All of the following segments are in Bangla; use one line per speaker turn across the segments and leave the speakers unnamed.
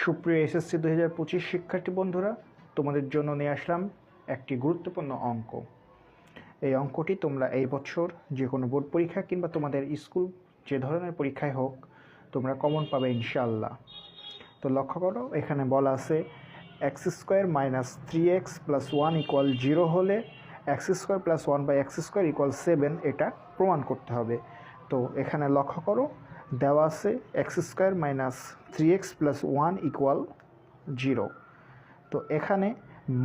সুপ্রিয় এসএসসি 2025 শিক্ষার্থী বন্ধুরা, তোমাদের জন্য নিয়ে আসলাম একটি গুরুত্বপূর্ণ অঙ্ক। এই অঙ্কটি তোমরা এই বছর যে কোনো বোর্ড পরীক্ষা কিংবা তোমাদের স্কুল যে ধরনের পরীক্ষায় হোক তোমরা কমন পাবে ইনশাআল্লাহ। তো লক্ষ্য করো, এখানে বলা আছে x square minus 3x plus 1 equal 0 হলে x square plus 1/x square equal 7 এটা প্রমাণ করতে হবে। তো এখানে লক্ষ্য করো, দেওয়া আছে x square minus 3x plus 1 equal 0। তো এখানে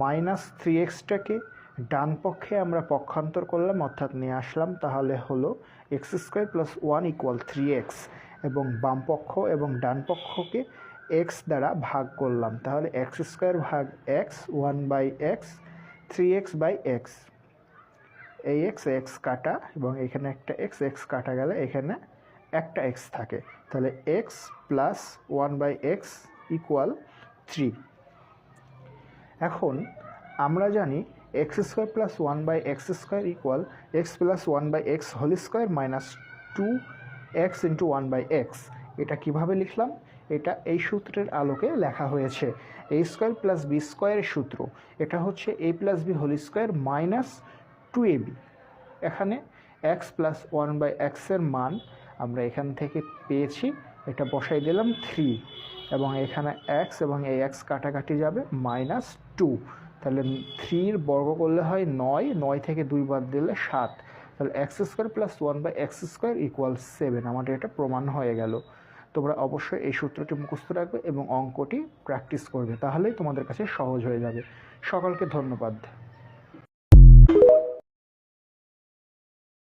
মাইনাস 3xটাকে ডান পক্ষে আমরা পক্ষান্তর করলাম, অর্থাৎ নিয়ে আসলাম, তাহলে হলো x square plus 1 equal 3x, এবং বাম পক্ষ এবং ডান পক্ষকে এক্স দ্বারা ভাগ করলাম, তাহলে এক্স স্কোয়ার ভাগ x, 1/x, 3x by x. এই এক্স কাটা এবং এখানে একটা এক্স কাটা গেলে এখানে একটা এক্স থাকে, তাহলে এক্স প্লাস 1/x ইকুয়াল 3। এখন আমরা জানি x square plus 1/x square equal x plus 1/x whole square minus 2x into 1/x। এটা কিভাবে লিখলাম? এটা এই সূত্রের আলোকে লেখা হয়েছে। এ স্কোয়ার প্লাস বি স্কোয়ারের সূত্র, এটা হচ্ছে a plus B whole square minus 2ab। এখানে এক্স প্লাস 1/x এর মান আমরা এখান থেকে পেয়েছি, এটা বসাই দিলাম 3, এবং এখানে এক্স এবং এই এক্স কাটাকাটি যাবে -2, তাহলে 3 বর্গ করলে হয় 9 থেকে 2 বাদ দিলে 7, তাহলে x square plus 1/x square equal 7। আমাদের এটা প্রমাণ হয়ে গেল। তোমরা অবশ্যই এই সূত্রটি মুখস্থ রাখবে এবং অঙ্কটি প্র্যাকটিস করবে, তাহলেই তোমাদের কাছে সহজ হয়ে যাবে। সকলকে ধন্যবাদ।